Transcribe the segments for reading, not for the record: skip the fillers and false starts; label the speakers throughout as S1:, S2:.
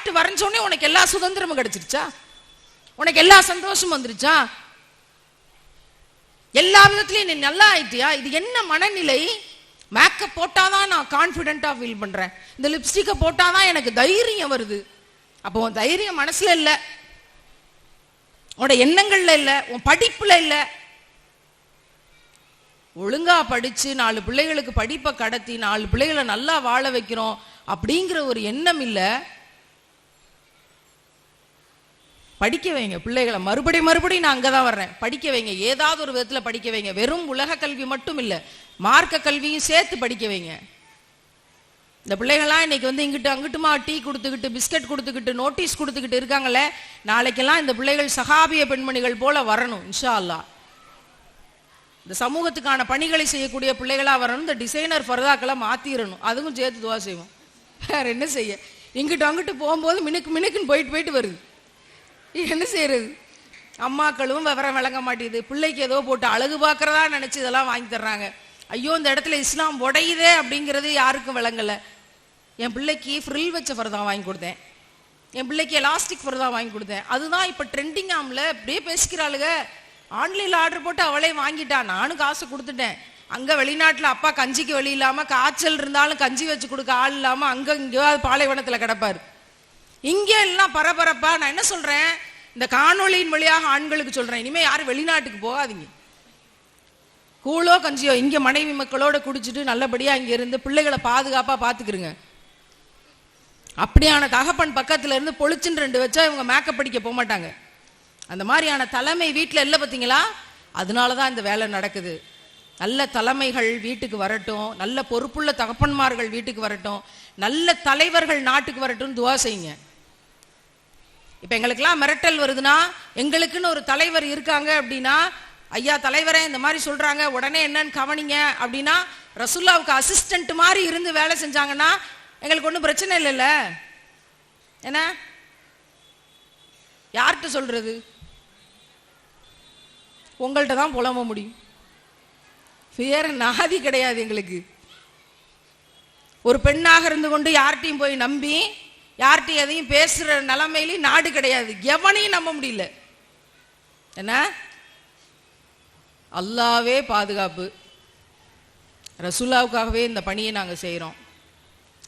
S1: சாப்பிட்டு வரைஞ்சோடனே உனக்கு எல்லா சுதந்திரமும் கிடைச்சிருச்சா? உனக்கு எல்லா சந்தோஷமும் வந்துருச்சா? எல்லா விதத்திலையும் நீ நல்லா ஆயிட்டியா? இது என்ன மனநிலை? மேக்கப் போட்டாதான் நான் கான்பிடென்டா ஃபீல் பண்றேன், இந்த லிப்ஸ்டிக்கை போட்டாதான் எனக்கு தைரியம் வருது. அப்போ உன் தைரியம் மனசுல இல்ல, உன்னோட எண்ணங்கள்ல இல்ல, உன் படிப்புல இல்ல. ஒழுங்கா படிச்சு 4 பிள்ளைகளுக்கு படிப்பை கடத்தி 4 பிள்ளைகளை நல்லா வாழ வைக்கிறோம் அப்படிங்கிற ஒரு எண்ணம் இல்ல. படிக்க வைங்க பிள்ளைகளை, மறுபடியும் நான் அங்கதான் வர்றேன். படிக்க வைங்க, ஏதாவது ஒரு விதத்துல படிக்க வைங்க. வெறும் உலக கல்வி மட்டும் இல்ல, மார்க்க கல்வியும் சேர்த்து படிக்க வைங்க. இந்த பிள்ளைகள்லாம் இன்னைக்கு வந்து இங்கிட்டு அங்கிட்டுமா டீ கொடுத்துக்கிட்டு பிஸ்கட் கொடுத்துக்கிட்டு நோட்டீஸ் கொடுத்துக்கிட்டு இருக்காங்களே, நாளைக்கெல்லாம் இந்த பிள்ளைகள் சஹாபிய பெண்மணிகள் போல வரணும் இன்ஷா அல்லாஹ். இந்த சமூகத்துக்கான பணிகளை செய்யக்கூடிய பிள்ளைகளா வரணும். இந்த டிசைனர் ஃபர்தாக்களை மாத்திரணும், அதுவும் சேர்த்து துவா செய்வோம். வேற என்ன செய்ய? இங்கிட்டு அங்கிட்டு போகும்போது மினுக்குன்னு போயிட்டு வருது. என்ன செய்யறது? அம்மாக்களும் விவரம் விளங்க மாட்டேது. பிள்ளைக்கு ஏதோ போட்டு அழகு பார்க்கறதா நினைச்சு இதெல்லாம் வாங்கி தர்றாங்க. ஐயோ, இந்த இடத்துல இஸ்லாம் உடையுதே அப்படிங்கிறது யாருக்கும் விளங்கல. என் பிள்ளைக்கு ஃப்ரில் வச்ச ஃபர்தா வாங்கி கொடுத்தேன், என் பிள்ளைக்கு எலாஸ்டிக் ஃபர்தா வாங்கி கொடுத்தேன். அதுதான் இப்ப ட்ரெண்டிங் ஆம்ல. அப்படியே பேசிக்கிறாளுங்க. ஆன்லைன்ல ஆர்டர் போட்டு அவளே வாங்கிட்டா, நானும் காசு கொடுத்துட்டேன். அங்க வெளிநாட்டுல அப்பா கஞ்சிக்கு வழி இல்லாம, காய்ச்சல் இருந்தாலும் கஞ்சி வச்சு கொடுக்க ஆள் இல்லாம அங்க இங்கேயாவது பாலைவனத்துல கிடப்பாரு. இங்க எல்லாம் பரபரப்பா. நான் என்ன சொல்றேன், இந்த காணொலியின் வழியாக ஆண்களுக்கு சொல்றேன், இனிமே யாரும் வெளிநாட்டுக்கு போகாதீங்க. கூழோ கஞ்சியோ இங்க மனைவி மக்களோட குடிச்சிட்டு நல்லபடியா இங்க இருந்து பிள்ளைகளை பாதுகாப்பா பாத்துக்கிறங்க. அப்படியான தகப்பன் பக்கத்துல இருந்து பொழிச்சுன்னு 2 வச்சா இவங்க மேக்கப் படிக்க போக மாட்டாங்க. அந்த மாதிரியான தலைமை வீட்டுல இல்ல பாத்தீங்களா? அதனாலதான் இந்த வேலை நடக்குது. நல்ல தலைமைகள் வீட்டுக்கு வரட்டும், நல்ல பொறுப்புள்ள தகப்பன்மார்கள் வீட்டுக்கு வரட்டும், நல்ல தலைவர்கள் நாட்டுக்கு வரட்டும், துவா செய்யுங்க. இப்ப எங்களுக்கெல்லாம் மிரட்டல் வருதுன்னா, எங்களுக்குன்னு ஒரு தலைவர் இருக்காங்க அப்படின்னா, ஐயா தலைவரே இந்த மாதிரி சொல்றாங்க உடனே என்னன்னு கவனிங்க அப்படின்னா, ரசூலுல்லாவுக்கு அசிஸ்டன்ட் மாதிரி இருந்து வேலை செஞ்சாங்கன்னா எங்களுக்கு ஒன்றும் பிரச்சனை இல்லைல்ல. என்ன யார்கிட்ட சொல்றது? உங்கள்கிட்ட தான் புலம்ப முடியும். வேற நாதி கிடையாது எங்களுக்கு. ஒரு பெண்ணாக இருந்து கொண்டு யார்கிட்டையும் போய் நம்பி யார்கிட்டையும் எதையும் பேசுற நிலைமையிலும் நாடு கிடையாது. எவனையும் நம்ப முடியல. என்ன அல்லாவே பாதுகாப்பு, ரசூலுல்லாவுக்காகவே இந்த பணியை நாங்க செய்யறோம்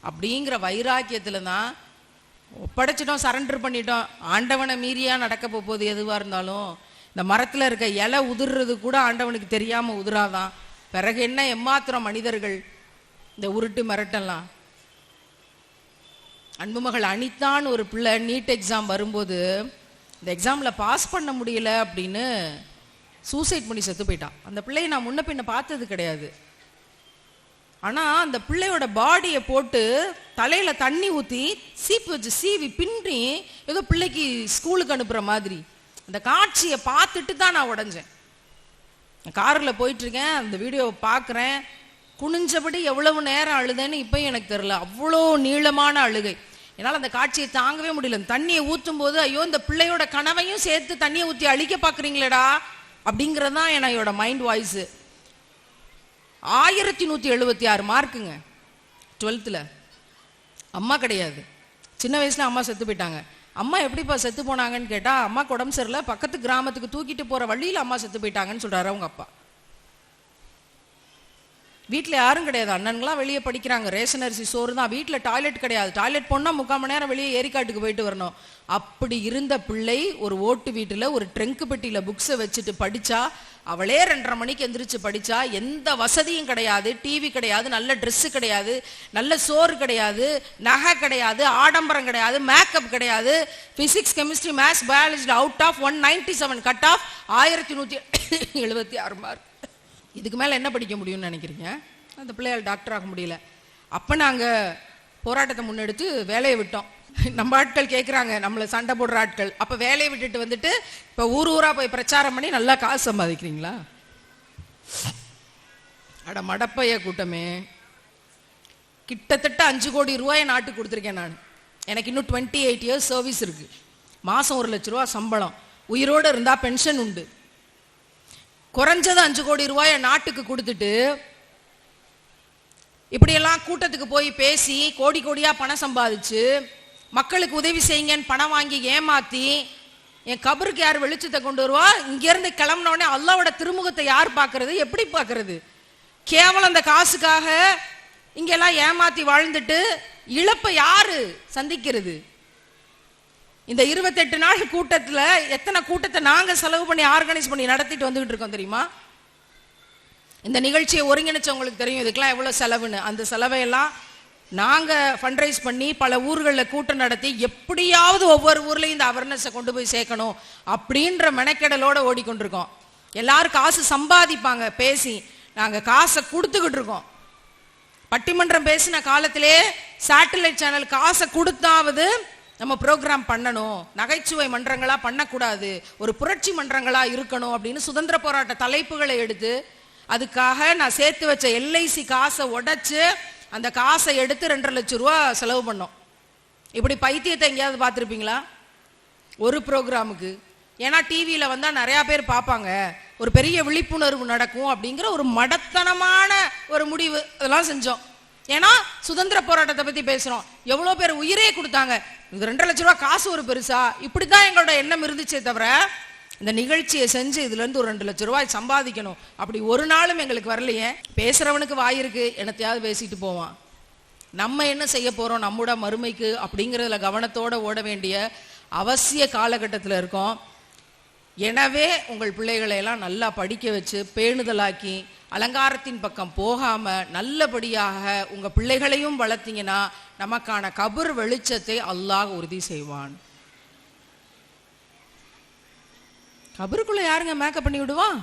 S1: அப்படிங்கிற வைராக்கியத்துல தான் ஒப்படைச்சிட்டோம், சரண்டர் பண்ணிட்டோம். ஆண்டவனை மீறியா நடக்க போகுது. எதுவா இருந்தாலும் இந்த மரத்துல இருக்க இலை உதிர்றது கூட ஆண்டவனுக்கு தெரியாம உதிராதான். பிறகு என்ன எம்மாத்திரம் மனிதர்கள் இந்த உருட்டு மிரட்டெல்லாம். அன்புமகள் அனிதான் ஒரு பிள்ளை நீட் எக்ஸாம் வரும்போது இந்த எக்ஸாம்ல பாஸ் பண்ண முடியல அப்படின்னு சூசைட் பண்ணி செத்து போயிட்டான். அந்த பிள்ளையை நான் முன்ன பின்ன பார்த்தது கிடையாது. ஆனா அந்த பிள்ளையோட பாடியை போட்டு தலையில தண்ணி ஊத்தி சீப்பு வச்சு சீவி பின்றி ஏதோ பிள்ளைக்கு ஸ்கூலுக்கு அனுப்புற மாதிரி அந்த காட்சியை பார்த்துட்டு தான் நான் உடைஞ்சேன். காரில் போயிட்டு இருக்கேன், அந்த வீடியோவை பார்க்குறேன். குனிஞ்சபடி எவ்வளவு நேரம் அழுதேன்னு இப்பயும் எனக்கு தெரியல. அவ்வளோ நீளமான அழுகை. என்னால் அந்த காட்சியை தாங்கவே முடியல. தண்ணியை ஊற்றும் போது ஐயோ இந்த பிள்ளையோட கனவையும் சேர்த்து தண்ணியை ஊற்றி அழிக்க பார்க்குறீங்களேடா அப்படிங்கிறது தான் என்னோட மைண்ட் வாய்ஸு. 1176 மார்க்குங்க 12th. அம்மா கிடையாது. சின்ன வயசுல அம்மா செத்து போயிட்டாங்க. அம்மா எப்படிப்பா செத்து போனாங்கன்னு கேட்டா, அம்மாக்கு உடம்பு சரியில்லை, பக்கத்து கிராமத்துக்கு தூக்கிட்டு போற வழியில அம்மா செத்து போயிட்டாங்கன்னு சொல்றாரு அவங்க அப்பா. வீட்டுல யாரும் கிடையாது, அண்ணன்களாம் வெளியே படிக்கிறாங்க, ரேஷன் அரிசி சோறு தான், வீட்டுல டாய்லெட் கிடையாது, டாய்லெட் போனா 3/4 மணி நேரம் வெளியே ஏரிக்காட்டுக்கு போயிட்டு வரணும். அப்படி இருந்த பிள்ளை ஒரு ஓட்டு வீட்டுல ஒரு ட்ரெங்க் பெட்டியில புக்ஸை வச்சுட்டு படிச்சா. அவளே 2:30 மணிக்கு எந்திரிச்சு படிச்சா. எந்த வசதியும் கிடையாது, டிவி கிடையாது, நல்ல ட்ரெஸ் கிடையாது, நல்ல சோறு கிடையாது, நகை கிடையாது, ஆடம்பரம் கிடையாது, மேக்கப் கிடையாது. Physics chemistry maths biology out of 197 cut off 1176 mark. இதுக்கு மேல என்ன படிக்க முடியும்னு நினைக்கிறீங்க? அந்த பிள்ளையால் டாக்டர் ஆக முடியல. அப்ப நாங்க போராட்டத்தை முன்னெடுத்து வேலையை விட்டோம். நம்ம ஆட்கள் கேட்குறாங்க, நம்மளை சண்டை போடுற ஆட்கள். அப்ப வேலையை விட்டுட்டு வந்துட்டு இப்ப ஊரா போய் பிரச்சாரம் பண்ணி நல்லா காசு சம்பாதிக்கிறீங்களா? அட மடப்பைய கூட்டமே. கிட்டத்தட்ட 5 கோடி ரூபாயை நாட்டுக்கு கொடுத்துருக்கேன் நான். எனக்கு இன்னும் 28 இயர்ஸ் சர்வீஸ் இருக்கு. மாசம் 1 லட்ச ரூபா சம்பளம். உயிரோடு இருந்தா பென்ஷன் உண்டு. குறைஞ்சது 5 கோடி ரூபாயை நாட்டுக்கு கொடுத்துட்டு இப்படியெல்லாம் கூட்டத்துக்கு போய் பேசி கோடி கோடியா பணம் சம்பாதிச்சு மக்களுக்கு உதவி செய்யுங்கன்னு பணம் வாங்கி ஏமாத்தி என் கபருக்கு யார் வெளிச்சத்தை கொண்டு வருவா? இங்க இருந்து கிளம்பின உடனே அல்லாவோட திருமுகத்தை யார் பார்க்கறது? எப்படி பார்க்கறது? கேவலம் அந்த காசுக்காக இங்கெல்லாம் ஏமாத்தி வாழ்ந்துட்டு இழப்பை யாரு சந்திக்கிறது? இந்த 28 நாள் கூட்டத்துல எத்தனை கூட்டத்தை நாங்க செலவு பண்ணி ஆர்கனைஸ் பண்ணி நடத்திட்டு வந்துகிட்டு இருக்கோம் தெரியுமா? இந்த நிகழ்ச்சியை ஒருங்கிணைச்சவங்களுக்கு தெரியும் இதுக்கெல்லாம் எவ்வளவு செலவுன்னு. அந்த செலவையெல்லாம் நாங்க ஃபண்ட்ரைஸ் பண்ணி பல ஊர்களில் கூட்டம் நடத்தி எப்படியாவது ஒவ்வொரு ஊர்லயும் இந்த அவேர்னஸை கொண்டு போய் சேர்க்கணும் அப்படின்ற மெனக்கெடலோட ஓடிக்கொண்டிருக்கோம். எல்லாரும் காசு சம்பாதிப்பாங்க பேசி, நாங்க காசை கொடுத்துக்கிட்டு இருக்கோம். பட்டிமன்றம் பேசின காலத்திலே சேட்டலைட் சேனல் காசை கொடுத்தாவது நம்ம ப்ரோக்ராம் பண்ணணும், நகைச்சுவை மன்றங்களா பண்ணக்கூடாது, ஒரு புரட்சி மன்றங்களா இருக்கணும் அப்படின்னு சுதந்திர போராட்ட தலைப்புகளை எடுத்து அதுக்காக நான் சேர்த்து வச்ச எல்ஐசி காசை உடைச்சு அந்த காசை எடுத்து 2.5 லட்சம் ரூபா செலவு பண்ணோம். இப்படி பைத்தியத்தை எங்கேயாவது பார்த்துருப்பீங்களா ஒரு ப்ரோக்ராமுக்கு? ஏன்னா டிவியில் வந்தால் நிறையா பேர் பார்ப்பாங்க, ஒரு பெரிய விழிப்புணர்வு நடக்கும் அப்படிங்கிற ஒரு மடத்தனமான ஒரு முடிவு அதெல்லாம் செஞ்சோம். ஏன்னா சுதந்திர போராட்டத்தை பற்றி பேசுகிறோம், எவ்வளோ பேர் உயிரே கொடுத்தாங்க, இது 2.5 லட்சம் ரூபா காசு ஒரு பெருசா? இப்படி தான் எங்களோட எண்ணம் இருந்துச்சே தவிர இந்த நிகழ்ச்சியை செஞ்சு இதுலேருந்து ஒரு 2 லட்சம் ரூபாய் சம்பாதிக்கணும் அப்படி ஒரு நாளும் எங்களுக்கு வரலையே. பேசுறவனுக்கு வாய் இருக்கு, என்னத்தையாவது பேசிட்டு போவான். நம்ம என்ன செய்ய போறோம் நம்மோட மறுமைக்கு அப்படிங்கிறதுல கவனத்தோட ஓட வேண்டிய அவசிய காலகட்டத்தில் இருக்கோம். எனவே உங்கள் பிள்ளைகளை எல்லாம் நல்லா படிக்க வச்சு பேணுதலாக்கி அலங்காரத்தின் பக்கம் போகாம நல்லபடியாக உங்க பிள்ளைகளையும் வளர்த்தீங்கன்னா நமக்கான கபர் வெளிச்சத்தை அல்லாஹ் உறுதி செய்வான். கபருக்குள்ள யாருங்க மேக்கப் பண்ணி விடுவான்?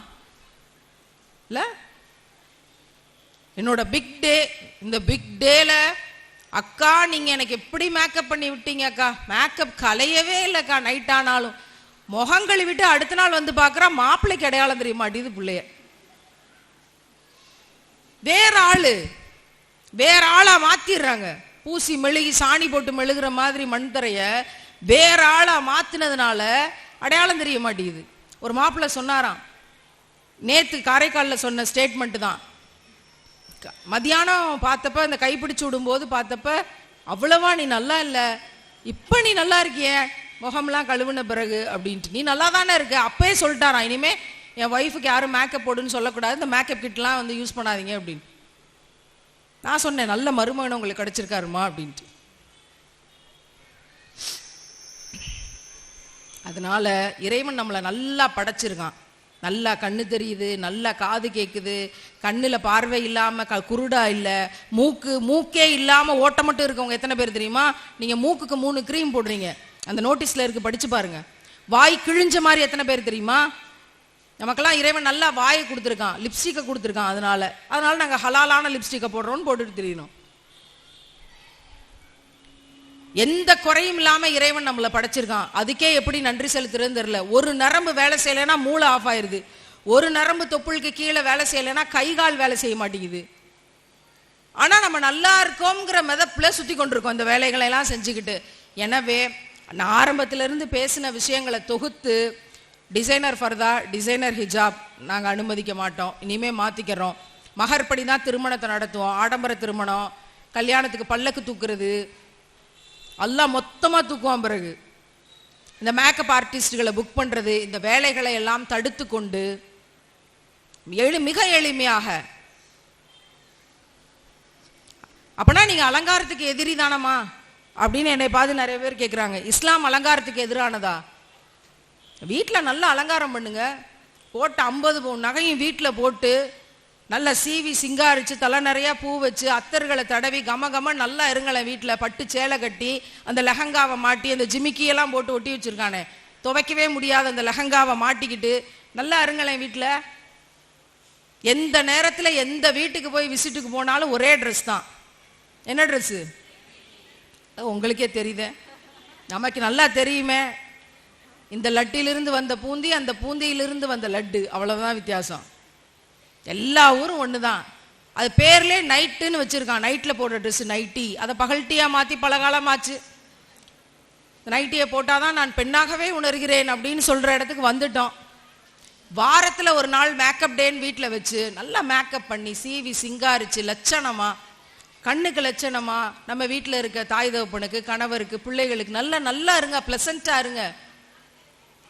S1: இல்ல, என்னோட பிக் டே, இந்த பிக் டேல அக்கா நீங்க எனக்கு எப்படி மேக்கப் பண்ணி விட்டீங்க அக்கா, மேக்கப் கலையவே இல்லைக்கா, நைட் ஆனாலும் முகம் கழுவிட்டு அடுத்த நாள் வந்து பாக்குறா மாப்பிள்ளைக்கு அடையாளம் தெரிய மாட்டேது பிள்ளைய. வேற ஆளா மாத்திடுறாங்க, பூசி மெழுகி சாணி போட்டு மெழுகிற மாதிரி மண் தரைய வேற ஆளா மாத்தினதுனால அடையாளம் தெரிய மாட்டேங்குது. ஒரு மாப்பிள்ளை சொன்னாராம், நேத்து காரைக்காலில் சொன்ன ஸ்டேட்மெண்ட் தான், மதியானம் பார்த்தப்ப இந்த கைப்பிடிச்சு விடும்போது பார்த்தப்ப அவ்வளவா நீ நல்லா இல்லை, இப்ப நீ நல்லா இருக்கிய முகம்லாம் கழுவுன பிறகு அப்படின்ட்டு, நீ நல்லா தானே இருக்க. அப்பயே சொல்லிட்டாராம், இனிமே என் ஒய்ஃபுக்கு யாரும் மேக்கப் போடுன்னு சொல்லக்கூடாது, இந்த மேக்கப் கிட்லாம் வந்து யூஸ் பண்ணாதீங்க அப்படின்னு. நான் சொன்னேன் நல்ல மருமகன் உங்களுக்கு கிடைச்சிருக்காருமா அப்படின்ட்டு. அதனால இறைவன் நம்மளை நல்லா படைச்சிருக்கான், நல்லா கண்ணு தெரியுது, நல்லா காது கேட்குது, கண்ணுல பார்வை இல்லாம குருடா இல்ல, மூக்கே இல்லாம ஓட்டம் மட்டும் இருக்கவங்க எத்தனை பேர் தெரியுமா? நீங்க மூக்குக்கு 3 கிரீம் போடுறீங்க, அந்த நோட்டீஸ்ல இருக்கு படிச்சு பாருங்க. வாய் கிழிஞ்ச மாதிரி எத்தனை பேர் தெரியுமா? நமக்கெல்லாம் இறைவன் நல்லா வாயை கொடுத்துருக்கான், லிப்ஸ்டிக்கை கொடுத்துருக்கான். அதனால நாங்க ஹலாலான லிப்ஸ்டிக்கை போடுறோம்னு போட்டுட்டு தெரியணும். எந்த குறையும் இல்லாம இறைவன் நம்மளை படைச்சிருக்கான், அதுக்கே எப்படி நன்றி செலுத்துறதுன்னு தெரியல. ஒரு நரம்பு வேலை செய்யலைன்னா மூளை ஆஃப் ஆயிருது, ஒரு நரம்பு தொப்புளுக்கு கீழே வேலை செய்யலைன்னா கை கால் வேலை செய்ய மாட்டேங்குது. ஆனா நம்ம நல்லா இருக்கோங்கிற மெதப்புல சுத்தி கொண்டிருக்கோம் இந்த வேலைகளை எல்லாம் செஞ்சுக்கிட்டு. எனவே நான் ஆரம்பத்திலிருந்து பேசின விஷயங்களை தொகுத்து டிசைனர் ஃபர்தா, டிசைனர் ஹிஜாப் நாங்கள் அனுமதிக்க மாட்டோம், இனிமே மாத்திக்கிறோம். மகர்படி தான் திருமணத்தை நடத்துவோம், ஆடம்பர திருமணம், கல்யாணத்துக்கு பல்லக்கு தூக்குறது எல்லாம் மொத்தமா தூக்குவான். பிறகு இந்த மேக்கப் ஆர்டிஸ்டுகளை புக் பண்றது, இந்த வேலைகளை எல்லாம் தடுத்து கொண்டு மிக எளிமையாக. அப்பனா நீங்க அலங்காரத்துக்கு எதிரி தானமா அப்படின்னு என்னை பார்த்து நிறைய பேர் கேட்குறாங்க. இஸ்லாம் அலங்காரத்துக்கு எதிரானதா? வீட்டில் நல்லா அலங்காரம் பண்ணுங்க, போட்டு 50 பவுன் நகையும் வீட்டில் போட்டு நல்லா சீவி சிங்காரிச்சு தலை நிறையா பூ வச்சு அத்தர்களை தடவி கம நல்லா இருங்களேன். வீட்டில் பட்டு சேலை கட்டி அந்த லெஹங்காவை மாட்டி அந்த ஜிமிக்கியெல்லாம் போட்டு ஒட்டி வச்சிருக்கானே, துவைக்கவே முடியாத அந்த லெஹங்காவை மாட்டிக்கிட்டு நல்லா இருங்களேன் வீட்டில். எந்த நேரத்தில் எந்த வீட்டுக்கு போய் விசிட்டுக்கு போனாலும் ஒரே ட்ரெஸ் தான். என்ன ட்ரெஸ்ஸு? உங்களுக்கே தெரியுதே, நமக்கு நல்லா தெரியுமே. இந்த லட்டிலிருந்து வந்த பூந்தி, அந்த பூந்தியிலிருந்து வந்த லட்டு, அவ்வளவுதான் வித்தியாசம். எல்லா ஊரும் ஒண்ணுதான். அது பேர்லேயே நைட்டுன்னு வச்சிருக்கான், நைட்ல போடுற ட்ரெஸ் நைட்டி. அதை பகல்ட்டியா மாத்தி பல காலமாச்சு. நைட்டியை போட்டாதான் நான் பெண்ணாகவே உணர்கிறேன் அப்படின்னு சொல்ற இடத்துக்கு வந்துட்டோம். வாரத்துல ஒரு நாள் மேக்கப் டேன்னு வீட்டில் வச்சு நல்லா மேக்கப் பண்ணி சீவி சிங்காரிச்சு லட்சணமா கண்ணுக்கு லட்சணமா நம்ம வீட்டில் இருக்க தாய் தகப்பனுக்கு, கணவருக்கு, பிள்ளைகளுக்கு நல்லா இருங்க, பிளசண்டா இருங்க.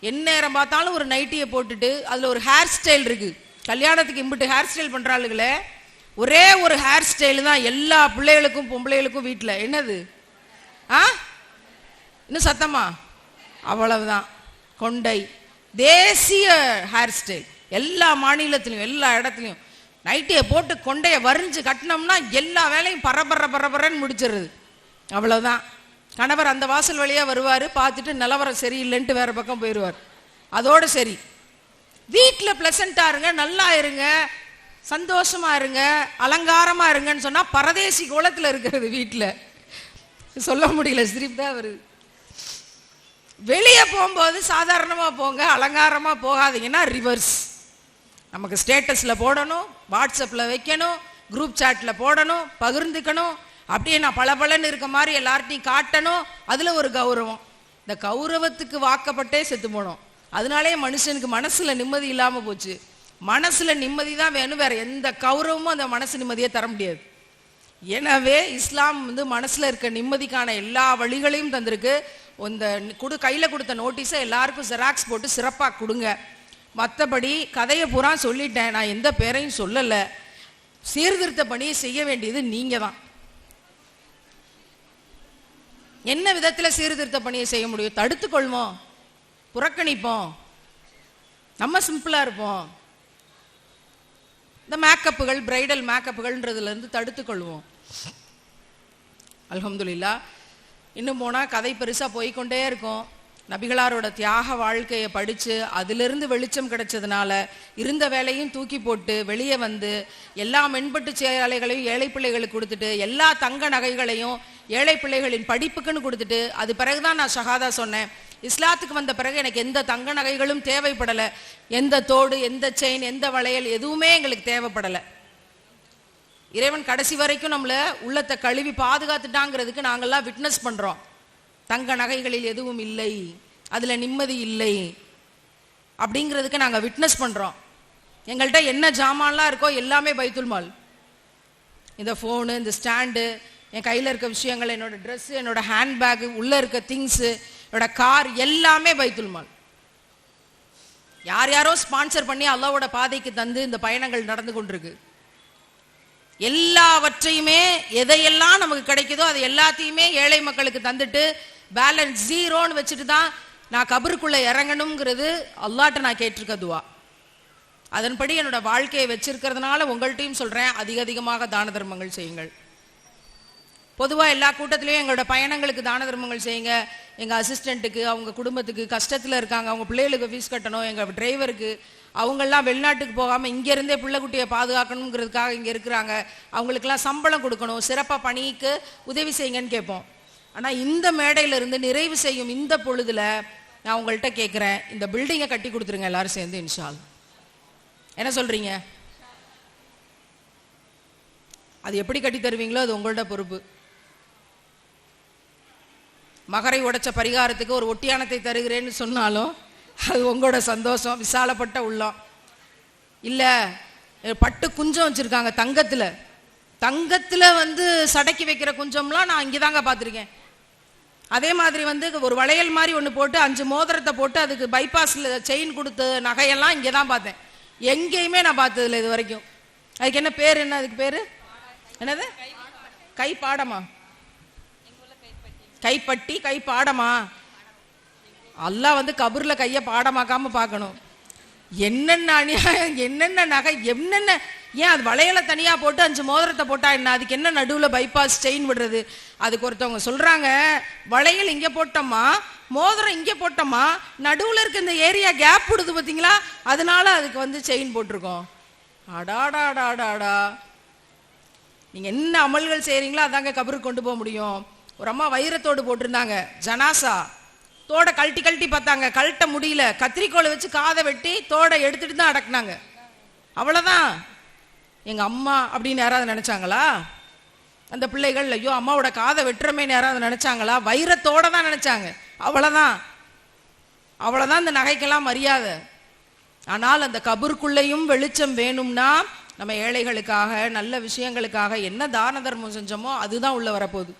S1: எந்நேரம் பார்த்தாலும் ஒரு நைட்டியை போட்டுட்டு அதுல ஒரு ஹேர் ஸ்டைல் இருக்கு. கல்யாணத்துக்கு இம்பிட்டு ஹேர் ஸ்டைல் பண்றாளுங்களே, ஒரே ஒரு ஹேர் ஸ்டைல் தான் எல்லா பிள்ளைகளுக்கும் பொம்பளைகளுக்கும் வீட்டில். என்னது? இன்னும் சத்தமா? அவ்வளவுதான். கொண்டை தேசிய ஹேர் ஸ்டைல் எல்லா மாநிலத்திலையும் எல்லா இடத்துலையும். நைட்டியை போட்டு கொண்டையை வரிஞ்சு கட்டினோம்னா எல்லா வேலையும் பரபரன்னு முடிச்சிருது. அவ்வளவுதான். கணவர் அந்த வாசல் வழியா வருவார், பார்த்துட்டு நிலவரம் சரியில்லைன்ட்டு வேற பக்கம் போயிடுவார். அதோட சரி. வீட்டில் பிளசண்டா இருங்க, நல்லா இருங்க, சந்தோஷமா இருங்க, அலங்காரமா இருங்கன்னு சொன்னா பரதேசி கோலத்தில் இருக்கிறது வீட்டில். சொல்ல முடியல, சிரிப்பு தான் வருது. வெளியே போகும்போது சாதாரணமா போங்க, அலங்காரமா போகாதீங்கன்னா ரிவர்ஸ். நமக்கு ஸ்டேட்டஸ்ல போடணும், வாட்ஸ்அப்ல வைக்கணும், குரூப் சாட்ல போடணும், பகிர்ந்துக்கணும், அப்படியே நான் பளபளன்னு இருக்க மாதிரி எல்லார்ட்டையும் காட்டணும். அதுல ஒரு கௌரவம். இந்த கௌரவத்துக்கு வாக்கப்பட்டே செத்து போனோம். அதனாலே மனுஷனுக்கு மனசுல நிம்மதி இல்லாம போச்சு. மனசுல நிம்மதி தான் வேணும், வேற எந்த கௌரவமும் அந்த மனசு நிம்மதியை தர முடியாது. எனவே இஸ்லாம் மனசுல இருக்க நிம்மதிக்கான எல்லா வழிகளையும் தந்திருக்கு. இந்த கையில கொடுத்த நோட்டீஸை எல்லாருக்கும் ஜெராக்ஸ் போட்டு சிறப்பா கொடுங்க. மற்றபடி கதையை பூரா சொல்லிட்டேன், நான் எந்த பேரையும் சொல்லல. சீர்திருத்த பணியை செய்ய வேண்டியது நீங்க தான். என்ன விதத்துல சீர்திருத்த பணியை செய்ய முடியும்? தடுத்து கொள்வோம், புறக்கணிப்போம், நம்ம சிம்பிளா இருப்போம். இந்த மேக்கப்புகள், பிரைடல் மேக்கப்புகள்ன்றதுல இருந்து தடுத்து கொள்வோம். அல்ஹம்துலில்லாஹ். இன்னும் போனா கதை பெருசா போய்கொண்டே இருக்கும். நபிகளாரோட தியாக வாழ்க்கையை படிச்சு அதிலிருந்து வெளிச்சம் கிடைச்சதுனால இருந்த வேலையும் தூக்கி போட்டு வெளியே வந்து எல்லா மென்பட்டு சேலைகளையும் ஏழை பிள்ளைகளுக்கு கொடுத்துட்டு எல்லா தங்க நகைகளையும் ஏழை பிள்ளைகளின் படிப்புக்குன்னு கொடுத்துட்டு அது பிறகுதான் நான் ஷஹாதா சொன்னேன். இஸ்லாத்துக்கு வந்த பிறகு எனக்கு எந்த தங்க நகைகளும் தேவைப்படலை, எந்த தோடு, எந்த செயின், எந்த வளையல் எதுவுமே எங்களுக்கு தேவைப்படலை. இறைவன் கடைசி வரைக்கும் நம்மள உள்ளத்தை கழுவி பாதுகாத்துட்டாங்கிறதுக்கு நாங்கள்லாம் விட்னஸ் பண்றோம். தங்க நகைகளில் எதுவும் இல்லை, அதுல நிம்மதி இல்லை அப்படிங்கிறதுக்கு நாங்க விட்னஸ் பண்றோம். எங்கள்கிட்ட என்ன ஜாமான்லாம் இருக்கோ எல்லாமே பைத்துல் மால். இந்த போனு, இந்த ஸ்டாண்டு, என் கையில இருக்க விஷயங்கள், என்னோட ட்ரெஸ், என்னோட ஹேண்ட்பேக், உள்ள இருக்க திங்ஸ், என்னோட கார் எல்லாமே பைத்துல் மால். யார் யாரோ ஸ்பான்சர் பண்ணி அல்லாஹ்வோட பாதைக்கு தந்து இந்த பயணங்கள் நடந்து கொண்டிருக்கு. எல்லாவற்றையுமே எதையெல்லாம் நமக்கு கிடைக்குதோ அது எல்லாத்தையுமே ஏழை மக்களுக்கு தந்துட்டு பேலன்ஸ் ஜீரோன்னு வச்சுட்டு தான் நான் கபருக்குள்ள இறங்கணுங்கிறது அல்லாஹ்ட்ட நான் கேட்டிருக்க துவா. அதன்படி என்னோட வாழ்க்கையை வச்சிருக்கிறதுனால உங்கள்கிட்டையும் சொல்றேன், அதிகமாக தான தர்மங்கள் செய்யுங்கள். பொதுவாக எல்லா கூட்டத்திலையும் எங்களோட பயணங்களுக்கு தான தர்மங்கள் செய்யுங்க. எங்கள் அசிஸ்டண்ட்டுக்கு, அவங்க குடும்பத்துக்கு கஷ்டத்தில் இருக்காங்க, அவங்க பிள்ளைகளுக்கு ஃபீஸ் கட்டணும், எங்கள் டிரைவருக்கு, அவங்கெல்லாம் வெளிநாட்டுக்கு போகாமல் இங்கேருந்தே பிள்ளைக்குட்டியை பாதுகாக்கணுங்கிறதுக்காக இங்கே இருக்கிறாங்க, அவங்களுக்கெல்லாம் சம்பளம் கொடுக்கணும், சிறப்பாக பணிக்கு உதவி செய்யுங்கன்னு கேட்போம். ஆனால் இந்த மேடையிலிருந்து நிறைவு செய்யும் இந்த பொழுதுல நான் உங்கள்கிட்ட கேட்குறேன், இந்த பில்டிங்கை கட்டி கொடுத்துருங்க எல்லாரும் சேர்ந்து இன்ஷா அல்லாஹ். என்ன சொல்றீங்க? அது எப்படி கட்டி தருவீங்களோ அது உங்களோட பொறுப்பு. மகரை உடைச்ச பரிகாரத்துக்கு ஒரு ஒட்டியானத்தை தருகிறேன்னு சொன்னாலும் அது உங்களோட சந்தோஷம், விசாலப்பட்ட உள்ளம். இல்ல பட்டு குஞ்சம் வச்சிருக்காங்க தங்கத்துல சடைக்கி வைக்கிற குஞ்சம்லாம் நான் இங்கதாங்க பார்த்துருக்கேன். அதே மாதிரி ஒரு வளையல் மாதிரி ஒன்று போட்டு 5 மோதிரத்தை போட்டு அதுக்கு பைபாஸ்ல செயின் கொடுத்த நகையெல்லாம் இங்கே தான் பார்த்தேன். எங்கேயுமே நான் பார்த்ததில்லை இது வரைக்கும். அதுக்கு என்ன பேர்? என்ன அதுக்கு பேரு? என்னது? கை பாடமா? கைப்பட்டி, கை பாடமா? அல்லாஹ் கபூர்ல கைய பாடமாக்காம பார்க்கணும். என்னென்ன அநியாயம், என்னென்ன நகை, என்னென்ன. ஏன் அது வளையல தனியா போட்டு 5 மோதிரத்தை போட்டா என்ன? அதுக்கு என்ன நடுவுல பைபாஸ் செயின் விடுறது? அதுக்கு ஒருத்தவங்க சொல்றாங்க, வளையல் இங்க போட்டோமா, மோதிரம் இங்க போட்டோமா, நடுவுல இருக்க இந்த ஏரியா கேப் விடுது பாத்தீங்களா, அதனால அதுக்கு செயின் போட்டிருக்கோம். அடாடாடாடாடா, நீங்க என்ன அமல்கள் செய்யறீங்களோ அதாங்க கபருக்கு கொண்டு போக முடியும். ஒரு அம்மா வைரத்தோடு போட்டிருந்தாங்க, ஜனாசா தோட கழட்டி பார்த்தாங்க, கழட்ட முடியல, கத்திரிக்கோளை வச்சு காதை வெட்டி தோட எடுத்துட்டு தான் அடக்குனாங்க. அவ்வளவுதான். எங்க அம்மா அப்படின்னு யாராவது நினைச்சாங்களா? அந்த பிள்ளைகள் ஐயோ அம்மாவோட காதை வெட்டுறமே யாராவது நினைச்சாங்களா? வைரத்தோட தான் நினைச்சாங்க. அவ்வளவுதான். இந்த நகைக்கெல்லாம் மரியாதை. ஆனால் அந்த கபருக்குள்ளேயும் வெளிச்சம் வேணும்னா நம்ம ஏழைகளுக்காக நல்ல விஷயங்களுக்காக என்ன தான தர்மம் செஞ்சோமோ அதுதான் உள்ள வரப்போகுது,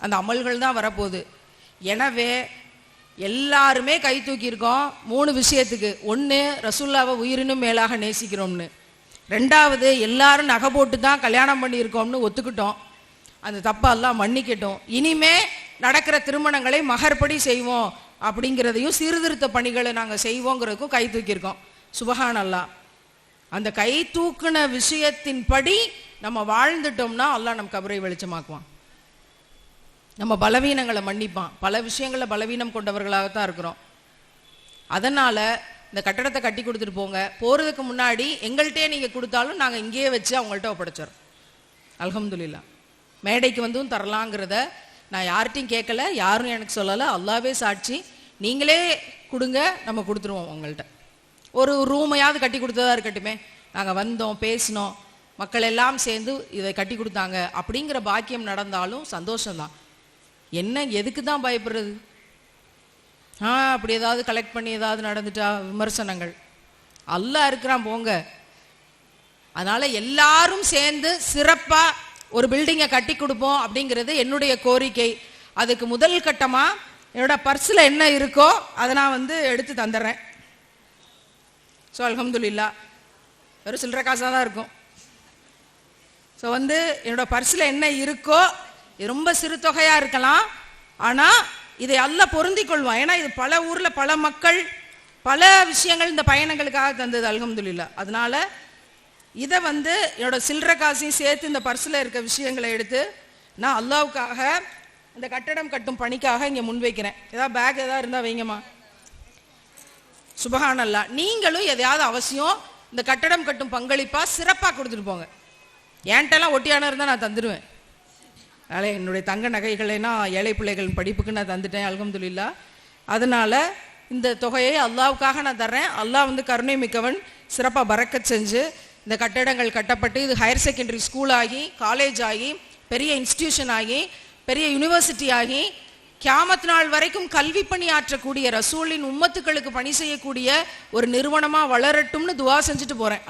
S1: அந்த அமல்கள் தான் வரப்போகுது. எனவே எல்லாருமே கை தூக்கியிருக்கோம் 3 விஷயத்துக்கு. 1, ரசூல்லாவை உயிரினும் மேலாக நேசிக்கிறோம்னு. 2வது, எல்லாரும் நகை போட்டு தான் கல்யாணம் பண்ணியிருக்கோம்னு ஒத்துக்கிட்டோம். அந்த தப்பெல்லாம் மன்னிக்கட்டும். இனிமே நடக்கிற திருமணங்களை மகர்படி செய்வோம் அப்படிங்கிறதையும் சீர்திருத்த பணிகளை நாங்கள் செய்வோங்கிறதுக்கும் கை தூக்கியிருக்கோம். சுபஹான் அல்லாஹ். அந்த கை தூக்குன விஷயத்தின் படி நம்ம வாழ்ந்துட்டோம்னா அல்லாஹ் நம் கபரை வெளிச்சமாக்குவான், நம்ம பலவீனங்களை மன்னிப்பான். பல விஷயங்களில் பலவீனம் கொண்டவர்களாகத்தான் இருக்கிறோம். அதனால இந்த கட்டடத்தை கட்டி கொடுத்துட்டு போங்க, போறதுக்கு முன்னாடி எங்கள்கிட்டே நீங்க கொடுத்தாலும் நாங்கள் இங்கேயே வச்சு அவங்கள்ட்ட ஒப்படைச்சோம். அல்ஹம்துலில்லாஹ். மேடைக்கு வந்தும் தரலாங்கிறத நான் யார்கிட்டையும் கேட்கல, யாரும் எனக்கு சொல்லலை, அல்லாவே சாட்சி. நீங்களே கொடுங்க, நம்ம கொடுத்துருவோம் உங்கள்கிட்ட. ஒரு ரூமையாவது கட்டி கொடுத்ததா இருக்கட்டுமே. நாங்கள் வந்தோம், பேசினோம், மக்கள் எல்லாம் சேர்ந்து இதை கட்டி கொடுத்தாங்க அப்படிங்கிற பாக்கியம் நடந்தாலும் சந்தோஷம்தான். என்ன எதுக்கு தான் பயப்படுறது? அப்படி ஏதாவது கலெக்ட் பண்ணி ஏதாவது நடந்துட்டா விமர்சனங்கள். அல்லாஹ் இருக்கிறான் போங்க. அதனால எல்லாரும் சேர்ந்து சிறப்பா ஒரு பில்டிங்கை கட்டி கொடுப்போம் அப்படிங்கிறது என்னுடைய கோரிக்கை. அதுக்கு முதல் கட்டமா என்னோட பர்ஸில் என்ன இருக்கோ அதை நான் எடுத்து தந்துடுறேன். ஸோ அல்ஹம்துலில்லாஹ், வெறும் சில்லற காசாக தான் இருக்கும். ஸோ என்னோட பர்ஸில் என்ன இருக்கோ, ரொம்ப சிறு தொகையாக இருக்கலாம், ஆனால் இதை அல்லாஹ் பொருந்தி கொள்வான். ஏன்னா இது பல ஊரில் பல மக்கள் பல விஷயங்கள் இந்த பயணங்களுக்காக தந்தது அல்ஹம்துலில்லாஹ். அதனால இதை என்னோட சில்லற காசையும் சேர்த்து இந்த பர்ஸில் இருக்க விஷயங்களை எடுத்து நான் அல்லாவுக்காக இந்த கட்டடம் கட்டும் பணிக்காக இங்கே முன்வைக்கிறேன். ஏதாவது பேக் ஏதாவது இருந்தால் வைங்கம்மா. சுபஹான் அல்லாஹ். நீங்களும் எதையாவது அவசியம் இந்த கட்டடம் கட்டும் பங்களிப்பா சிறப்பாக கொடுத்துட்டு போங்க. ஏன்ட்டெல்லாம் ஒட்டியான இருந்தால் நான் தந்துடுவேன். அதனால் என்னுடைய தங்க நகைகளைனா ஏழை பிள்ளைகளின் படிப்புக்கு நான் தந்துட்டேன் அல்ஹம்துலில்லாஹ். அதனால இந்த தொகையை அல்லாவுக்காக நான் தர்றேன். அல்லாஹ் கருணை மிக்கவன், சிறப்பாக பரக்கத் செஞ்சு இந்த கட்டடங்கள் கட்டப்பட்டு இது ஹையர் செகண்டரி ஸ்கூல் ஆகி, காலேஜ் ஆகி, பெரிய இன்ஸ்டிடியூஷன் ஆகி, பெரிய யூனிவர்சிட்டி ஆகி, கியாமத் நாள் வரைக்கும் கல்வி பணி ஆற்றக்கூடிய ரசூலின் உம்மத்துக்களுக்கு பணி செய்யக்கூடிய ஒரு நிறுவனமா வளரட்டும்னு துவா செஞ்சுட்டு போறேன்.